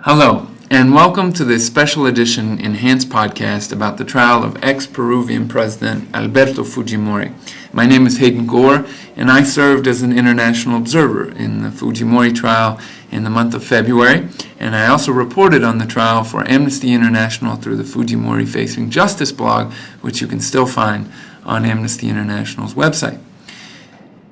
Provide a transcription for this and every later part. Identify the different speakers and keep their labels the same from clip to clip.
Speaker 1: Hello, and welcome to this special edition enhanced podcast about the trial of ex-Peruvian President Alberto Fujimori. My name is Hayden Gore, and I served as an international observer in the Fujimori trial in the month of February, and I also reported on the trial for Amnesty International through the Fujimori Facing Justice blog, which you can still find on Amnesty International's website.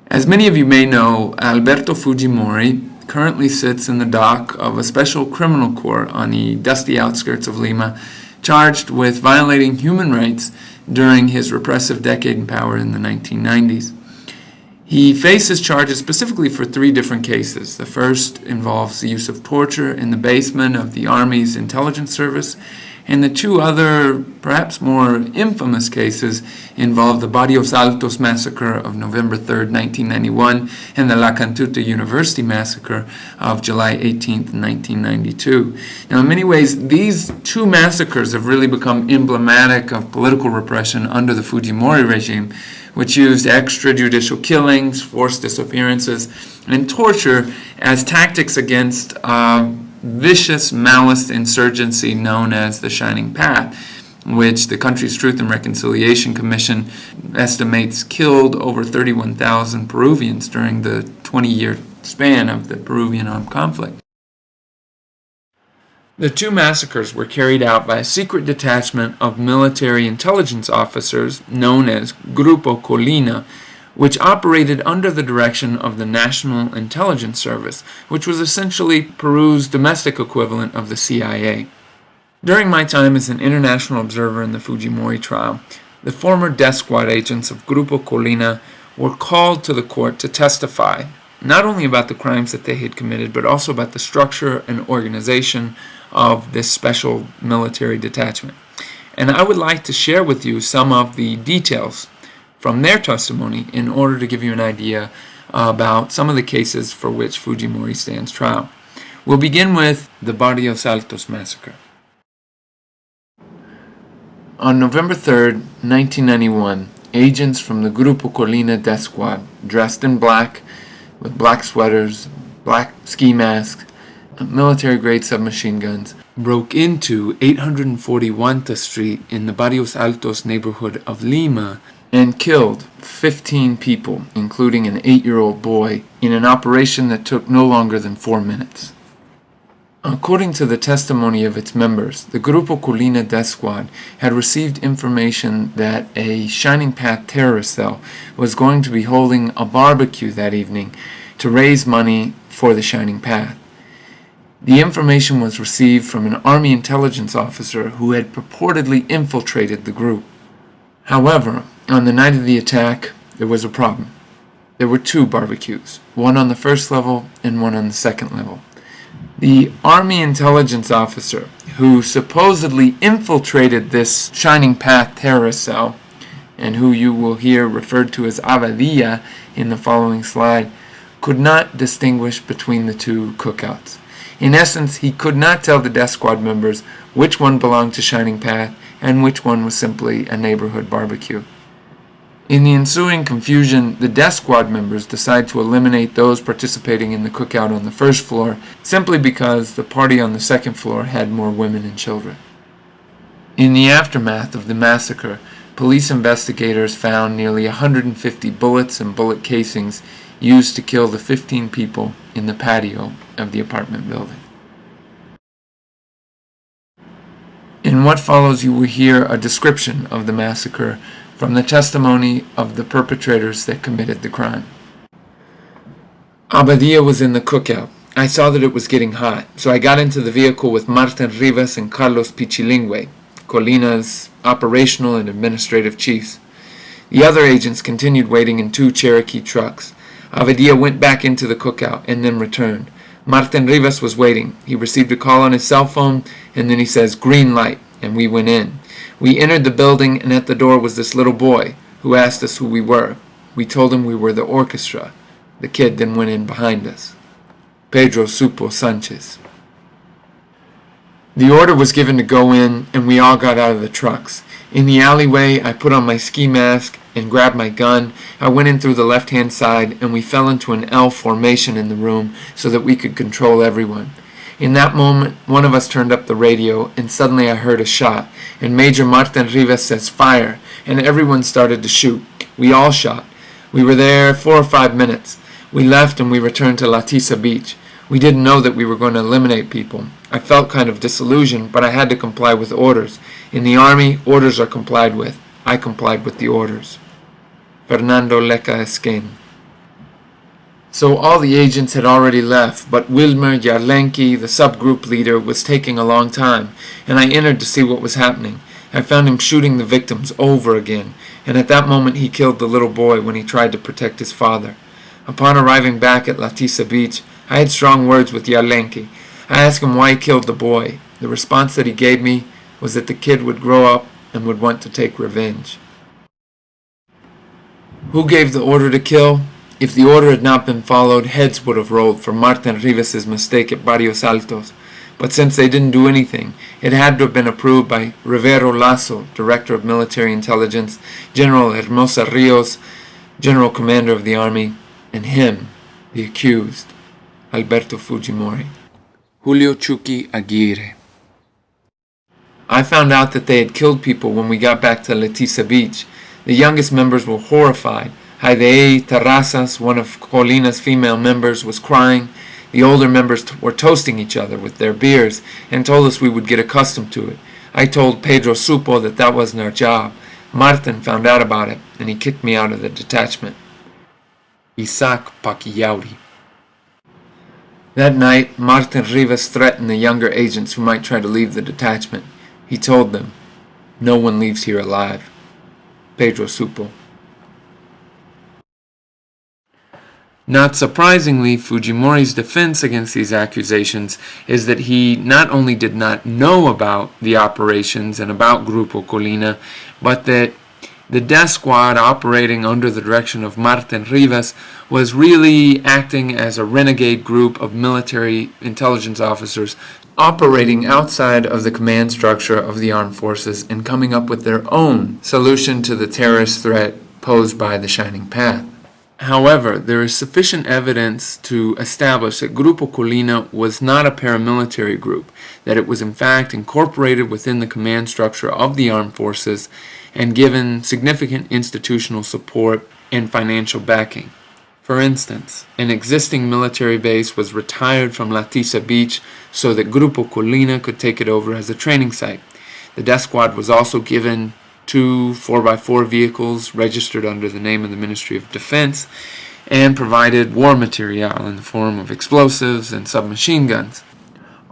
Speaker 1: As many of you may know, Alberto Fujimori currently sits in the dock of a special criminal court on the dusty outskirts of Lima, charged with violating human rights during his repressive decade in power in the 1990s. He faces charges specifically for three different cases. The first involves the use of torture in the basement of the Army's intelligence service, and the two other, perhaps more infamous cases involve the Barrios Altos Massacre of November 3rd, 1991, and the La Cantuta University Massacre of July 18th, 1992. Now, in many ways, these two massacres have really become emblematic of political repression under the Fujimori regime, which used extrajudicial killings, forced disappearances, and torture as tactics against vicious Maoist insurgency known as the Shining Path, which the country's Truth and Reconciliation Commission estimates killed over 31,000 Peruvians during the 20-year span of the Peruvian armed conflict. The two massacres were carried out by a secret detachment of military intelligence officers known as Grupo Colina, which operated under the direction of the National Intelligence Service, which was essentially Peru's domestic equivalent of the CIA. During my time as an international observer in the Fujimori trial, the former death squad agents of Grupo Colina were called to the court to testify, not only about the crimes that they had committed, but also about the structure and organization of this special military detachment. And I would like to share with you some of the details from their testimony in order to give you an idea about some of the cases for which Fujimori stands trial. We'll begin with the Barrios Altos Massacre. On November 3rd, 1991, agents from the Grupo Colina death squad, dressed in black, with black sweaters, black ski masks, military-grade submachine guns, broke into 841th Street in the Barrios Altos neighborhood of Lima and killed 15 people, including an 8-year-old boy, in an operation that took no longer than 4 minutes. According to the testimony of its members, the Grupo Colina death squad had received information that a Shining Path terrorist cell was going to be holding a barbecue that evening to raise money for the Shining Path. The information was received from an Army intelligence officer who had purportedly infiltrated the group. However, on the night of the attack, there was a problem. There were two barbecues, one on the first level and one on the second level. The Army intelligence officer who supposedly infiltrated this Shining Path terrorist cell, and who you will hear referred to as Abadia in the following slide, could not distinguish between the two cookouts. In essence, he could not tell the death squad members which one belonged to Shining Path and which one was simply a neighborhood barbecue. In the ensuing confusion, the death squad members decide to eliminate those participating in the cookout on the first floor simply because the party on the second floor had more women and children. In the aftermath of the massacre, police investigators found nearly 150 bullets and bullet casings used to kill the 15 people in the patio of the apartment building. In what follows, you will hear a description of the massacre from the testimony of the perpetrators that committed the crime. Abadia was in the cookout. I saw that it was getting hot, so I got into the vehicle with Martin Rivas and Carlos Pichilingüe, Colina's operational and administrative chiefs. The other agents continued waiting in two Cherokee trucks. Abadia went back into the cookout and then returned. Martin Rivas was waiting. He received a call on his cell phone, and then he says, "Green light," and we went in. We entered the building, and at the door was this little boy who asked us who we were. We told him we were the orchestra. The kid then went in behind us. Pedro Supo Sanchez. The order was given to go in, and we all got out of the trucks. In the alleyway, I put on my ski mask and grabbed my gun. I went in through the left-hand side, and we fell into an L formation in the room so that we could control everyone. In that moment, one of us turned up the radio, and suddenly I heard a shot, and Major Martin Rivas says, "Fire!" and everyone started to shoot. We all shot. We were there 4 or 5 minutes. We left and we returned to Latisa Beach. We didn't know that we were going to eliminate people. I felt kind of disillusioned, but I had to comply with orders. In the army, orders are complied with. I complied with the orders. Fernando Leca Esquin. So all the agents had already left, but Wilmer Yarlenki, the subgroup leader, was taking a long time, and I entered to see what was happening. I found him shooting the victims over again, and at that moment he killed the little boy when he tried to protect his father. Upon arriving back at Latisa Beach, I had strong words with Yarlenki. I asked him why he killed the boy. The response that he gave me was that the kid would grow up and would want to take revenge. Who gave the order to kill? If the order had not been followed, heads would have rolled for Martin Rivas' mistake at Barrios Altos. But since they didn't do anything, it had to have been approved by Rivero Lasso, Director of Military Intelligence, General Hermosa Rios, General Commander of the Army, and him, the accused, Alberto Fujimori. Julio Chucky Aguirre. I found out that they had killed people when we got back to Latisa Beach. The youngest members were horrified. Hayden Terrazas, one of Colina's female members, was crying. The older members were toasting each other with their beers and told us we would get accustomed to it. I told Pedro Supo that that wasn't our job. Martin found out about it, and he kicked me out of the detachment. Isaac Paquiauri. That night, Martin Rivas threatened the younger agents who might try to leave the detachment. He told them, "No one leaves here alive." Pedro Supo. Not surprisingly, Fujimori's defense against these accusations is that he not only did not know about the operations and about Grupo Colina, but that the death squad operating under the direction of Martin Rivas was really acting as a renegade group of military intelligence officers operating outside of the command structure of the armed forces and coming up with their own solution to the terrorist threat posed by the Shining Path. However, there is sufficient evidence to establish that Grupo Colina was not a paramilitary group, that it was in fact incorporated within the command structure of the armed forces and given significant institutional support and financial backing. For instance, an existing military base was retired from Latisa Beach so that Grupo Colina could take it over as a training site. The death squad was also given 2 4x4 vehicles registered under the name of the Ministry of Defense and provided war material in the form of explosives and submachine guns.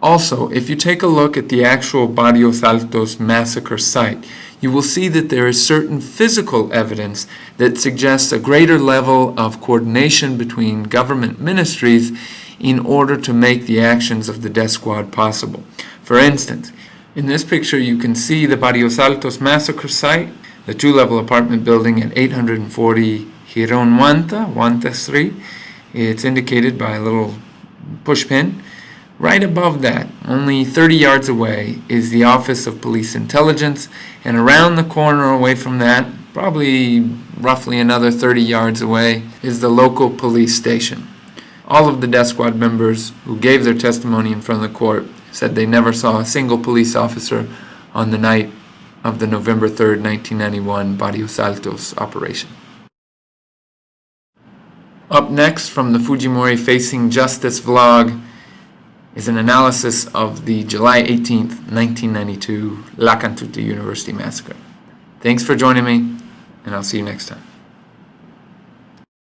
Speaker 1: Also, if you take a look at the actual Barrios Altos Massacre site, you will see that there is certain physical evidence that suggests a greater level of coordination between government ministries in order to make the actions of the death squad possible. For instance, in this picture you can see the Barrios Altos Massacre site, the 2-level apartment building at 840 Giron Huanta Street. It's indicated by a little pushpin. Right above that, only 30 yards away, is the Office of Police Intelligence, and around the corner away from that, probably roughly another 30 yards away, is the local police station. All of the death squad members who gave their testimony in front of the court said they never saw a single police officer on the night of the November 3rd, 1991 Barrios Altos operation. Up next from the Fujimori Facing Justice vlog is an analysis of the July 18th, 1992 La Cantuta University Massacre. Thanks for joining me, and I'll see you next time.